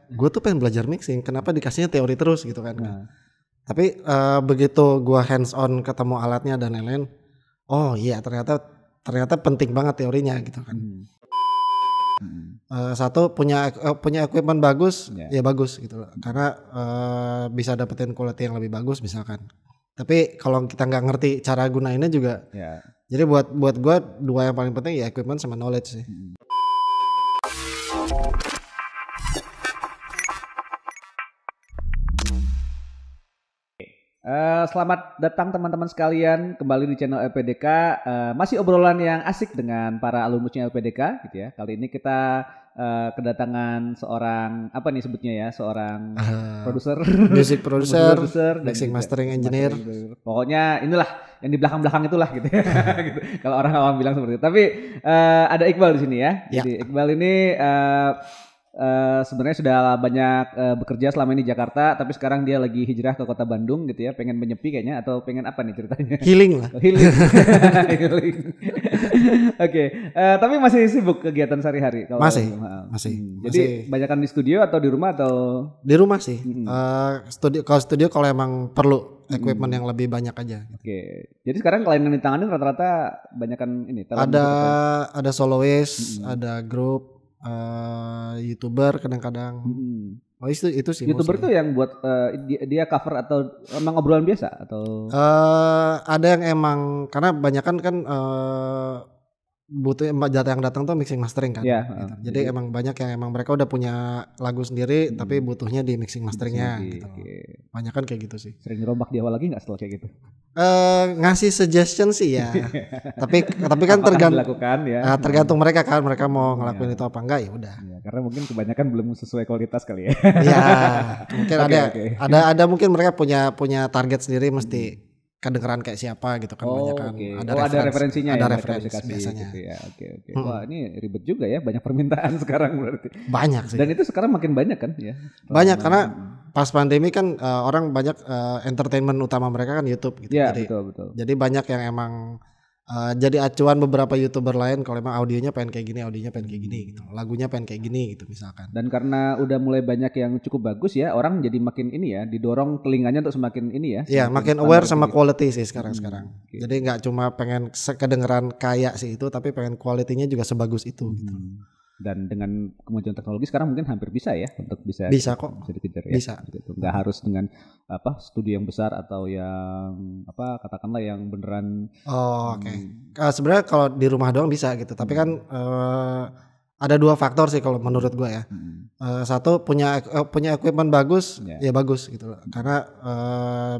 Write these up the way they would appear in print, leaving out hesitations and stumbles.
gue tuh pengen belajar mixing, kenapa dikasihnya teori terus gitu kan. Tapi begitu gue hands on ketemu alatnya dan lain-lain, oh iya ternyata penting banget teorinya gitu kan. Satu punya equipment bagus, ya bagus gitu loh. Karena bisa dapetin quality yang lebih bagus misalkan. Tapi kalau kita nggak ngerti cara gunainnya juga, jadi buat gue dua yang paling penting ya equipment sama knowledge sih. Selamat datang teman-teman sekalian kembali di channel LPDK. Masih obrolan yang asik dengan para alumnusnya LPDK gitu ya. Kali ini kita kedatangan seorang apa nih sebutnya ya, seorang produser, music producer, mixing dan mastering engineer. Pokoknya inilah yang di belakang-belakang itulah gitu ya. Gitu. Kalau orang awam bilang seperti itu. Tapi ada Iqbal di sini ya. Jadi Iqbal ini sebenarnya sudah banyak bekerja selama ini di Jakarta, tapi sekarang dia lagi hijrah ke kota Bandung gitu ya, pengen menyepi kayaknya atau pengen apa nih ceritanya? Healing lah. Healing. Oke. Tapi masih sibuk kegiatan sehari-hari? Masih. Jadi banyakan di studio atau di rumah atau? Di rumah sih. Studio kalau emang perlu equipment yang lebih banyak aja. Oke. Jadi sekarang klien yang ditangani rata-rata banyakan ini. Ada soloist, ada grup. YouTuber kadang-kadang. Oh itu sih. YouTuber tuh yang buat dia cover atau emang obrolan biasa atau? Ada yang emang karena banyakan kan butuh data yang datang tuh mixing mastering kan. Gitu. Jadi emang banyak yang emang mereka udah punya lagu sendiri tapi butuhnya di mixing masteringnya gitu. Banyakan kayak gitu sih. Sering dirombak di awal lagi nggak setelah kayak gitu? Ngasih suggestion sih ya. tapi kan tergantung mereka kan, mereka mau ngelakuin itu apa enggak ya udah. Ya, karena mungkin kebanyakan belum sesuai kualitas kali ya. Iya, mungkin ada mungkin mereka punya target sendiri mesti kedengeran kayak siapa gitu kan, banyak kan. Ada referensinya ada referensi biasanya. Gitu ya. Oke. Wah, ini ribet juga ya, banyak permintaan sekarang berarti. Banyak sih. Dan itu sekarang makin banyak kan ya. Banyak karena pas pandemi kan orang banyak entertainment utama mereka kan YouTube gitu. Ya, betul. Jadi banyak yang emang jadi acuan beberapa YouTuber lain kalau emang audionya pengen kayak gini gitu. Lagunya pengen kayak gini gitu misalkan. Dan karena udah mulai banyak yang cukup bagus ya, orang jadi makin ini ya, didorong telinganya untuk semakin ini ya. Iya, makin aware sama quality sih sekarang. Jadi nggak cuma pengen kedengeran kayak sih itu, tapi pengen quality-nya juga sebagus itu gitu. Dan dengan kemajuan teknologi sekarang mungkin hampir bisa ya untuk bisa kok bisa dikejar ya. Bisa. Gitu. Nggak harus dengan studio yang besar atau yang katakanlah yang beneran. Oke. Sebenarnya kalau di rumah doang bisa gitu, tapi kan ada dua faktor sih kalau menurut gue ya. Satu punya equipment bagus, ya bagus gitu loh. Karena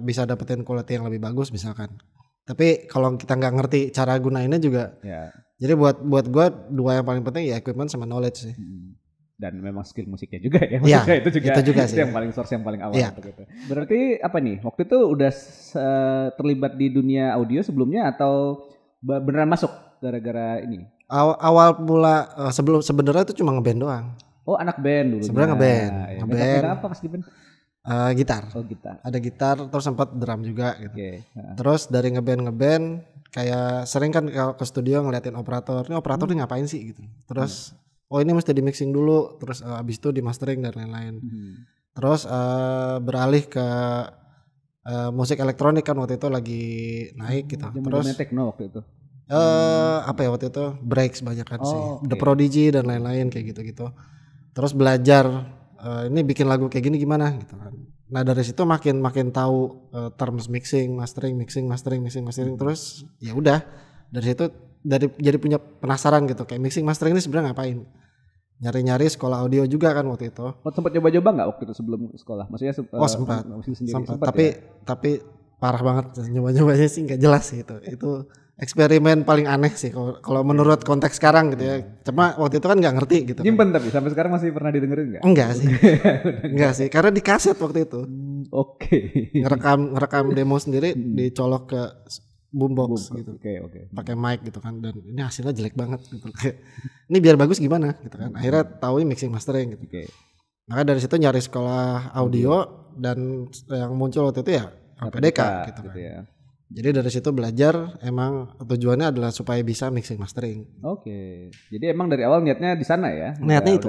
bisa dapetin quality yang lebih bagus misalkan. Tapi kalau kita nggak ngerti cara gunainnya juga. Jadi buat gue dua yang paling penting ya equipment sama knowledge sih. Dan memang skill musiknya juga ya. Itu juga sih. Yang paling source yang paling awal. Gitu. Berarti apa nih? Waktu itu udah terlibat di dunia audio sebelumnya atau beneran masuk gara-gara ini? Awal mula sebenarnya itu cuma ngeband doang. Oh, anak band dulu. Sebenarnya ngeband. Apa pas di band? Gitar. Gitar. Ada gitar, terus sempat drum juga gitu. Terus dari ngeband kayak sering kan ke studio ngeliatin operator. Ini operator nih ngapain sih gitu. Terus ini mesti di mixing dulu, terus abis itu di mastering dan lain-lain. Terus beralih ke musik elektronik kan waktu itu lagi naik gitu. Terus techno waktu itu. Waktu itu breaks banyak kan sih. The Prodigy dan lain-lain kayak gitu-gitu. Terus belajar ini bikin lagu kayak gini gimana gitu kan. Nah dari situ makin tahu terms mixing, mastering, terus ya udah dari situ jadi punya penasaran gitu kayak mixing mastering ini sebenarnya ngapain. Nyari-nyari sekolah audio juga kan waktu itu. Sempat coba-coba nggak waktu itu sebelum sekolah? Maksudnya sempat. Tapi parah banget nyoba-nyobanya sih nggak jelas sih itu. Eksperimen paling aneh sih kalau menurut konteks sekarang gitu ya. Cuma waktu itu kan nggak ngerti gitu. Nyimpen tapi sampai sekarang masih pernah didengerin nggak? Enggak sih, karena di kaset waktu itu. Oke. Ngerekam demo sendiri dicolok ke boombox gitu. Oke. Pakai mic gitu kan, dan ini hasilnya jelek banget gitu. Ini biar bagus gimana gitu kan. Akhirnya tahu ini mixing mastering gitu. Maka dari situ nyari sekolah audio dan yang muncul waktu itu ya LPDK gitu kan. Jadi dari situ belajar, emang tujuannya adalah supaya bisa mixing mastering. Oke. Jadi emang dari awal niatnya di sana ya? Niatnya itu.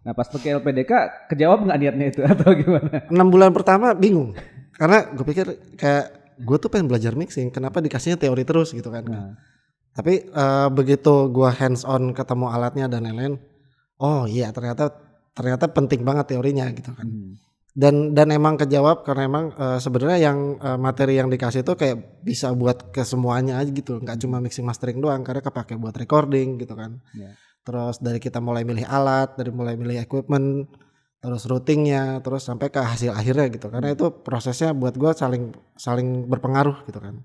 Nah pas pakai LPDK kejawab nggak niatnya itu atau gimana? 6 bulan pertama bingung. Karena gue pikir kayak gue tuh pengen belajar mixing, kenapa dikasihnya teori terus gitu kan. Nah. Tapi begitu gue hands on ketemu alatnya dan lain-lain, oh iya ternyata penting banget teorinya gitu kan. Dan emang kejawab karena emang sebenarnya yang materi yang dikasih itu kayak bisa buat ke semuanya aja gitu, nggak cuma mixing mastering doang, karena kepake buat recording gitu kan. Terus dari kita mulai milih alat, dari mulai milih equipment, terus routingnya, terus sampai ke hasil akhirnya gitu, karena itu prosesnya buat gue saling berpengaruh gitu kan.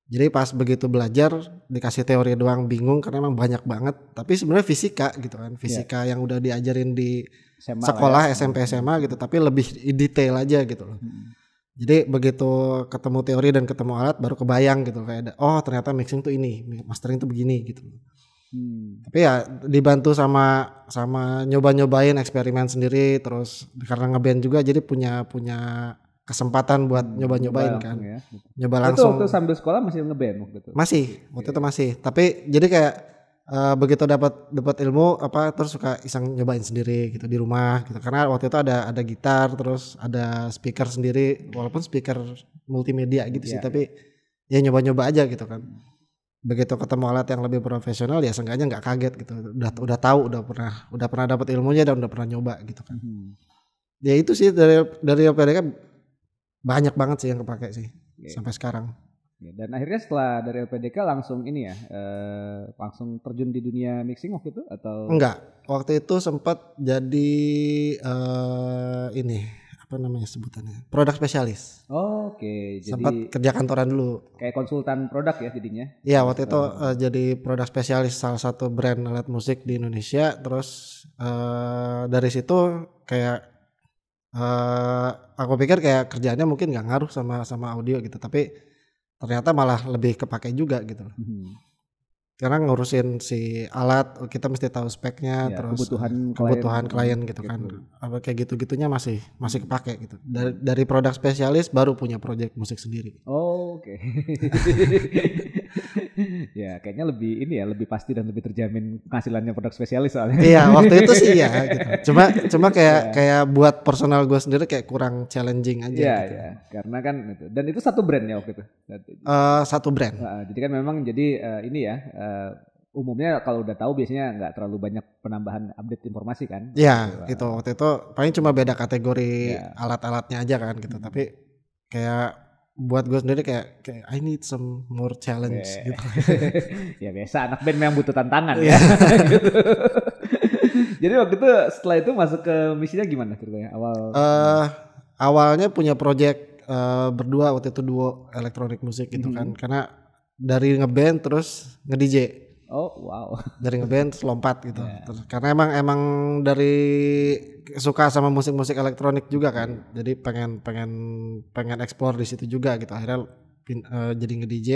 Jadi pas begitu belajar dikasih teori doang bingung karena emang banyak banget, tapi sebenarnya fisika gitu kan, fisika yang udah diajarin di SMA sekolah ya. SMP SMA gitu, tapi lebih detail aja gitu loh. Jadi begitu ketemu teori dan ketemu alat baru kebayang gitu kayak oh ternyata mixing tuh ini, mastering tuh begini gitu. Tapi ya dibantu sama nyoba-nyobain eksperimen sendiri, terus karena ngeband juga jadi punya kesempatan buat nyoba-nyobain kan. Ya. Nyoba langsung. Itu waktu sambil sekolah masih ngeband waktu itu? Waktu itu masih. Tapi jadi kayak begitu dapat ilmu terus suka iseng nyobain sendiri gitu di rumah gitu, karena waktu itu ada gitar, terus ada speaker sendiri, walaupun speaker multimedia gitu sih, tapi ya nyoba-nyoba aja gitu kan. Begitu ketemu alat yang lebih profesional ya seenggaknya nggak kaget gitu, udah tahu, udah pernah dapat ilmunya dan udah pernah nyoba gitu kan. Ya itu sih dari LPDK banyak banget sih yang kepake sih sampai sekarang. Dan akhirnya setelah dari LPDK langsung ini ya, langsung terjun di dunia mixing waktu itu atau? Enggak, waktu itu sempat jadi ini apa namanya sebutannya, produk spesialis. Oke. Jadi sempat kerja kantoran dulu. Kayak konsultan produk ya jadinya? Iya waktu itu jadi produk spesialis salah satu brand alat musik di Indonesia. Terus dari situ kayak aku pikir kayak kerjaannya mungkin nggak ngaruh sama audio gitu, tapi ternyata malah lebih kepake juga gitu. Karena ngurusin si alat kita mesti tahu speknya, terus kebutuhan klien gitu kan. Apa kayak gitu-gitunya masih kepake gitu. Dari produk spesialis baru punya project musik sendiri. Oke. Ya kayaknya lebih pasti dan lebih terjamin penghasilannya produk spesialis soalnya. Iya waktu itu sih ya gitu. Cuma kayak buat personal gue sendiri kayak kurang challenging aja. Iya gitu. ya, karena kan itu. Dan itu satu brand ya waktu itu. Satu brand. Jadi kan memang ini ya. Umumnya kalau udah tahu biasanya nggak terlalu banyak penambahan update informasi kan. Iya gitu. Waktu itu paling cuma beda kategori alat-alatnya aja kan gitu. Tapi kayak buat gue sendiri kayak I need some more challenge gitu. Ya biasa anak band memang butuh tantangan ya. Gitu. Jadi waktu itu setelah itu masuk ke misinya gimana ceritanya awalnya punya project berdua waktu itu, duo elektronik musik gitu kan, karena dari ngeband terus nge-DJ. Oh wow. Dari ngeband terus lompat gitu. Terus, karena emang dari suka sama musik-musik elektronik juga kan. Jadi pengen explore di situ juga gitu. Akhirnya jadi nge-DJ.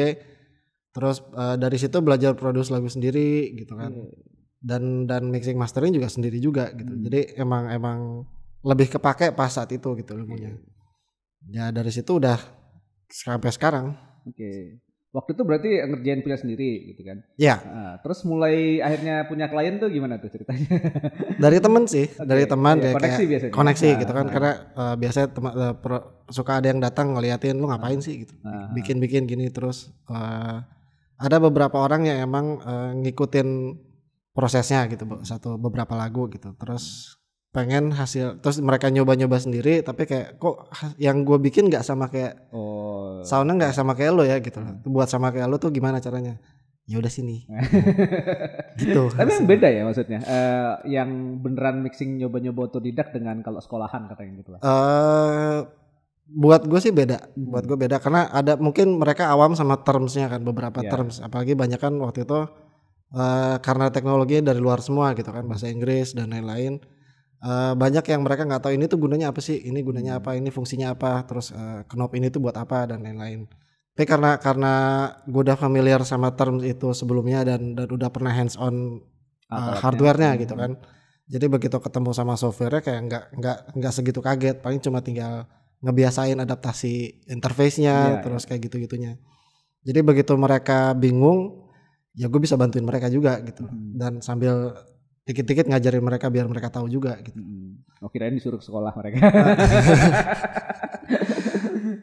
Terus dari situ belajar produce lagu sendiri gitu kan. Dan mixing mastering juga sendiri juga gitu. Jadi emang lebih kepake pas saat itu gitu ilmunya. Ya dari situ udah sampai sekarang. Oke. Waktu itu berarti ngerjain punya sendiri gitu kan? Iya. Terus mulai akhirnya punya klien tuh gimana tuh ceritanya? Dari temen sih, dari teman ya, koneksi biasanya. Koneksi gitu kan, karena biasanya suka ada yang datang ngeliatin lu ngapain sih gitu, bikin gini terus. Ada beberapa orang yang emang ngikutin prosesnya gitu, beberapa lagu gitu, terus pengen hasil, terus mereka nyoba sendiri, tapi kayak kok yang gue bikin nggak sama kayak soundnya nggak sama kayak lo ya gitu. Buat sama kayak lo tuh gimana caranya? Ya udah sini. Gitu. Tapi yang beda ya maksudnya, yang beneran mixing nyoba otodidak dengan kalau sekolahan katanya gitu lah. Buat gue sih beda, buat gue beda karena ada mungkin mereka awam sama termsnya kan, beberapa terms, apalagi banyak kan waktu itu karena teknologinya dari luar semua gitu kan, bahasa Inggris dan lain-lain. Banyak yang mereka nggak tahu ini tuh gunanya apa sih, ini gunanya apa, ini fungsinya apa, terus knob ini tuh buat apa dan lain-lain. Tapi karena gue udah familiar sama term itu sebelumnya dan udah pernah hands on hardware-nya gitu kan. Jadi begitu ketemu sama software-nya kayak nggak segitu kaget, paling cuma tinggal ngebiasain adaptasi interface-nya, terus kayak gitu-gitunya. Jadi begitu mereka bingung, ya gue bisa bantuin mereka juga gitu. Dan sambil dikit-dikit ngajarin mereka biar mereka tahu juga gitu. Oh, kirain disuruh ke sekolah mereka.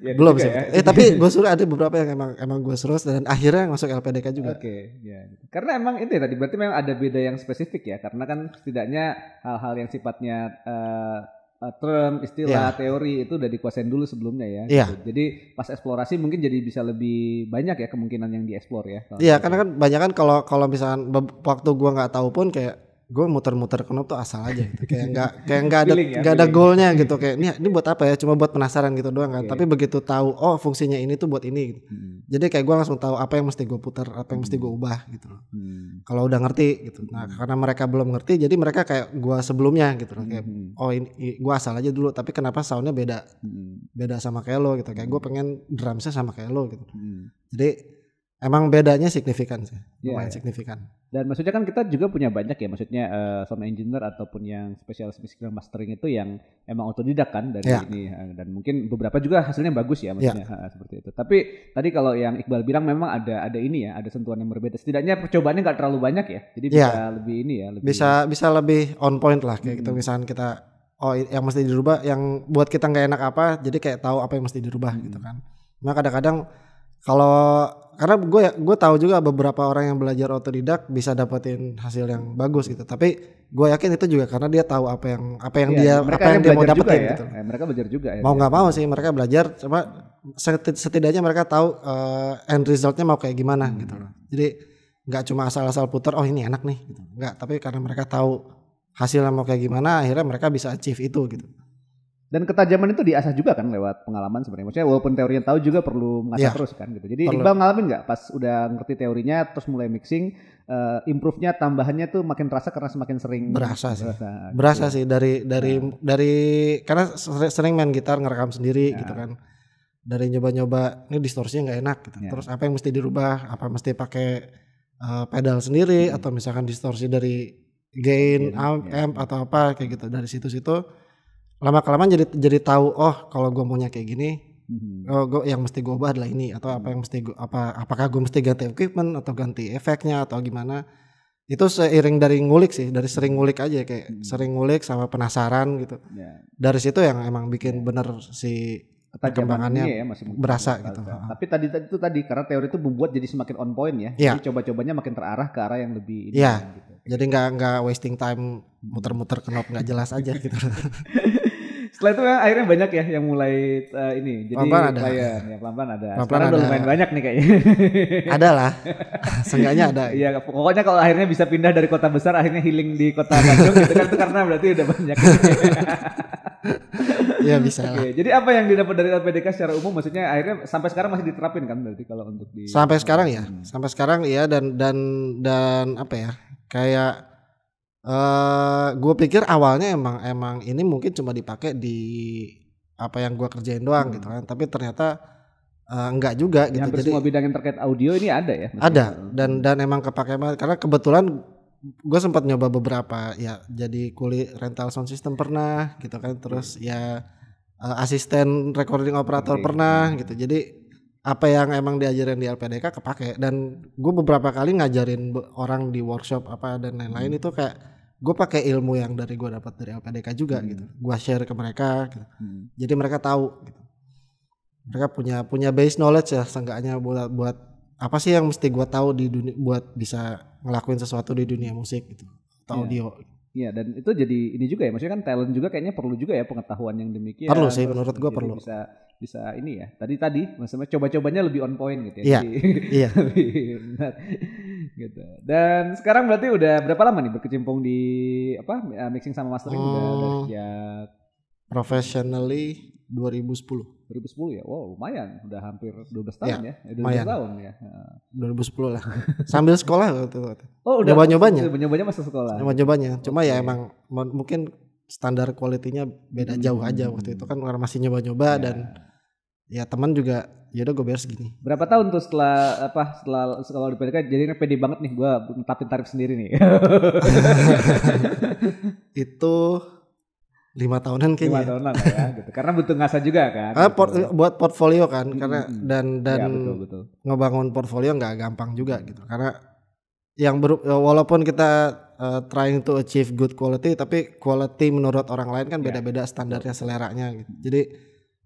Ya, belum sih. Ya. Tapi gue suruh ada beberapa yang emang gue suruh dan akhirnya masuk LPDK juga. Oke, ya. Karena emang itu ya tadi berarti memang ada beda yang spesifik ya. Karena kan setidaknya hal-hal yang sifatnya term, istilah, teori itu udah dikuasain dulu sebelumnya ya. Gitu. Jadi pas eksplorasi mungkin jadi bisa lebih banyak ya kemungkinan yang dieksplor ya. Iya, karena kan banyak kan kalau misalkan waktu gue nggak tahu pun kayak gue muter-muter knob tuh asal aja gitu. Kayak nggak ada goalnya gitu, kayak ini buat apa ya, cuma buat penasaran gitu doang kan. Tapi begitu tahu fungsinya ini tuh buat ini gitu. Jadi kayak gue langsung tahu apa yang mesti gue putar, apa yang mesti gue ubah gitu loh. Kalau udah ngerti gitu. Nah karena mereka belum ngerti, jadi mereka kayak gue sebelumnya gitu loh. Kayak ini gue asal aja dulu, tapi kenapa soundnya beda sama kayak lo gitu. Kayak gue pengen drumsnya sama kayak lo gitu. Jadi emang bedanya signifikan sih, lumayan signifikan. Dan maksudnya kan kita juga punya banyak ya, maksudnya sound engineer ataupun yang spesialis mixing dan mastering itu yang emang otodidak kan dari ini, dan mungkin beberapa juga hasilnya bagus ya, maksudnya seperti itu. Tapi tadi kalau yang Iqbal bilang memang ada ini ya, ada sentuhan yang berbeda. Setidaknya percobaannya nggak terlalu banyak ya, jadi bisa lebih ini ya. Bisa lebih on point lah kayak gitu. Misalnya kita yang mesti dirubah, yang buat kita nggak enak apa, jadi kayak tahu apa yang mesti dirubah gitu kan. Nah kadang-kadang karena gue tahu juga beberapa orang yang belajar otodidak bisa dapetin hasil yang bagus gitu, tapi gue yakin itu juga karena dia tahu apa yang dia mau dapetin gitu. Mereka belajar juga ya. Mau nggak mau sih mereka belajar, cuma setidaknya mereka tahu end resultnya mau kayak gimana gitu loh. Jadi nggak cuma asal-asal putar ini enak nih gitu, nggak, tapi karena mereka tahu hasilnya mau kayak gimana, akhirnya mereka bisa achieve itu gitu. Dan ketajaman itu diasah juga kan lewat pengalaman sebenarnya. Maksudnya walaupun teorinya tahu juga perlu mengasah terus kan gitu. Jadi Iqbal ngalamin nggak pas udah ngerti teorinya terus mulai mixing, improve-nya tambahannya tuh makin terasa karena semakin sering berasa sih dari karena sering main gitar ngerekam sendiri gitu kan. Dari nyoba-nyoba ini distorsinya nggak enak gitu. Terus apa yang mesti dirubah? Apa mesti pakai pedal sendiri atau misalkan distorsi dari gain amp atau apa kayak gitu. Dari situ-situ lama-kelamaan jadi tahu kalau gue maunya kayak gini, gue yang mesti gue ubah adalah ini, atau apa yang mesti apakah gue mesti ganti equipment atau ganti efeknya atau gimana. Itu seiring dari ngulik sih, dari sering ngulik aja, kayak sering ngulik sama penasaran gitu. Dari situ yang emang bikin bener si perkembangannya berasa gitu. Tapi tadi karena teori itu membuat jadi semakin on point ya. Jadi coba-cobanya makin terarah ke arah yang lebih ini gitu. Jadi nggak wasting time muter-muter knob nggak jelas aja gitu. Setelah itu akhirnya banyak ya yang mulai ini. Jadi pelan-pelan ada. Sekarang udah lumayan banyak nih kayaknya. Ada lah. Seenggaknya ada. Iya, pokoknya kalau akhirnya bisa pindah dari kota besar akhirnya healing di kota Bandung gitu kan, itu karena berarti udah banyak. Iya bisa lah. Jadi apa yang didapat dari LPDK secara umum, maksudnya akhirnya sampai sekarang masih diterapin kan berarti kalau untuk di sampai sekarang ya. Sampai sekarang ya, dan apa ya? Kayak gue pikir awalnya emang ini mungkin cuma dipakai di apa yang gue kerjain doang gitu kan, tapi ternyata enggak juga gitu. Hampir semua bidang yang terkait audio ini ada ya? Ada, dan emang kepake banget karena kebetulan gue sempat nyoba beberapa ya, jadi kuli rental sound system pernah gitu kan, terus ya asisten recording operator pernah gitu. Jadi apa yang emang diajarin di LPDK kepake, dan gue beberapa kali ngajarin orang di workshop apa dan lain-lain itu kayak gue pakai ilmu yang dari gue dapat dari LPDK juga gitu, gue share ke mereka gitu. Jadi mereka tahu gitu, mereka punya base knowledge ya seenggaknya buat apa sih yang mesti gue tahu di dunia buat bisa ngelakuin sesuatu di dunia musik gitu atau audio. Iya, dan itu jadi ini juga ya, maksudnya kan talent juga kayaknya perlu juga ya pengetahuan yang demikian. Perlu sih menurut gue perlu. Bisa ini ya. Tadi maksudnya coba-cobanya lebih on point gitu Iya. ya. Iya. Gitu. Dan sekarang berarti udah berapa lama nih berkecimpung di mixing sama mastering? Udah sejak professionally 2010 ya. Wow, lumayan. Udah hampir 12 tahun ya. 12 tahun ya. 2010 lah. Sambil sekolah waktu itu. Oh, udah Nyoba-nyobanya masa sekolah. Nyoba-nyobanya. Cuma ya emang mungkin standar kualitinya beda jauh aja waktu itu kan, karena masih nyoba-nyoba dan ya teman juga ya udah gue bayar segini. Berapa tahun tuh setelah sekolah di PDK jadinya pede banget nih gue netapin tarif sendiri nih? Itu 5 tahunan 5 kayaknya. tahunan lah ya gitu. Karena butuh ngasah juga kan. Buat portfolio kan, karena dan Ya, betul. ngebangun portfolio nggak gampang juga gitu. Karena walaupun kita trying to achieve good quality, tapi quality menurut orang lain kan beda-beda standarnya, seleranya gitu. Jadi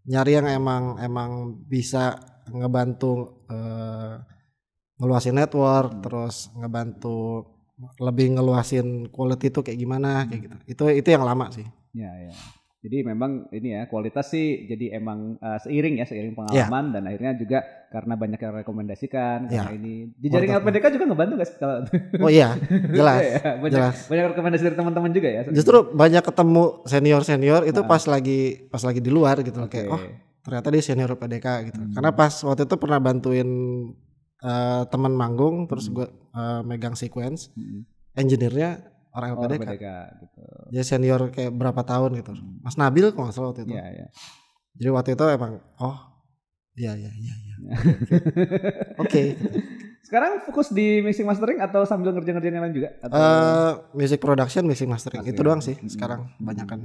nyari yang emang bisa ngebantu ngeluasin network, terus ngebantu lebih ngeluasin quality itu kayak gimana kayak gitu. Itu yang lama sih. Ya. Jadi memang ini ya, kualitas sih jadi emang seiring pengalaman dan akhirnya juga karena banyak yang rekomendasikan karena ini di jaring LPDK juga ngebantu guys kalau. Oh iya, jelas. Banyak rekomendasi dari teman-teman juga ya. Justru banyak ketemu senior itu pas lagi di luar gitu kayak ternyata dia senior LPDK gitu. Karena pas waktu itu pernah bantuin teman manggung, terus gue megang sequence, engineer-nya orang LPDK gitu. Dia senior kayak berapa tahun gitu. Mas Nabil kalau nggak salah waktu itu. Iya. Jadi waktu itu emang iya. Oke. Sekarang fokus di mixing mastering atau sambil ngerjain yang lain juga? Music production, mixing mastering itu doang sih sekarang kebanyakan.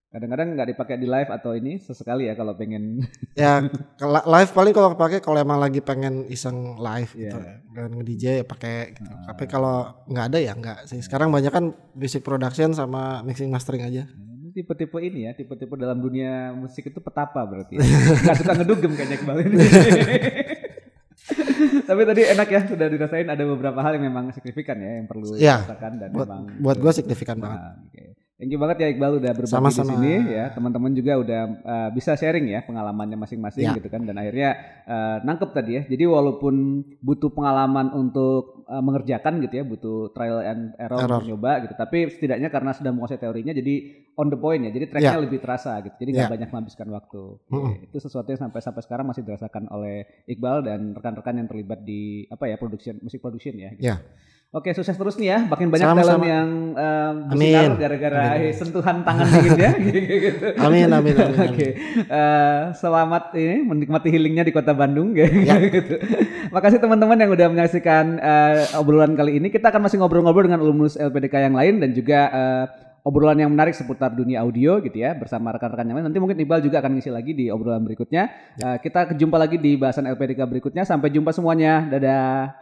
Kadang-kadang nggak dipakai di live atau ini sesekali ya kalau pengen. Ya live paling kalau pakai kalau emang lagi pengen iseng live gitu dan nge-DJ ya pakai gitu. Tapi kalau nggak ada ya nggak sih. Sekarang banyak kan music production sama mixing mastering aja. Tipe-tipe ini ya, tipe-tipe dalam dunia musik itu petapa berarti. Nggak suka ngedugem kayaknya kembali. Tapi tadi enak ya, sudah dirasain ada beberapa hal yang memang signifikan ya yang perlu dirasakan dan buat gue signifikan banget. Thank you banget ya Iqbal udah berbagi di sini ya. Teman-teman juga udah bisa sharing ya pengalamannya masing-masing gitu kan dan akhirnya nangkep tadi ya. Jadi walaupun butuh pengalaman untuk mengerjakan gitu ya, butuh trial and error untuk nyoba gitu. Tapi setidaknya karena sudah menguasai teorinya jadi on the point ya. Jadi tracknya lebih terasa gitu. Jadi nggak banyak menghabiskan waktu. Itu sesuatu yang sampai sekarang masih dirasakan oleh Iqbal dan rekan-rekan yang terlibat di musik production ya. Gitu. Oke, sukses terus nih ya. Makin banyak talent yang bersinar gara-gara sentuhan tangan dingin ya. Gitu. Amin. Oke. Selamat ini menikmati healingnya di Kota Bandung gitu. Makasih teman-teman yang udah menyaksikan obrolan kali ini. Kita akan masih ngobrol-ngobrol dengan alumnus LPDK yang lain dan juga obrolan yang menarik seputar dunia audio gitu ya bersama rekan-rekan yang lain. Nanti mungkin Iqbal juga akan ngisi lagi di obrolan berikutnya. Kita jumpa lagi di bahasan LPDK berikutnya. Sampai jumpa semuanya. Dadah.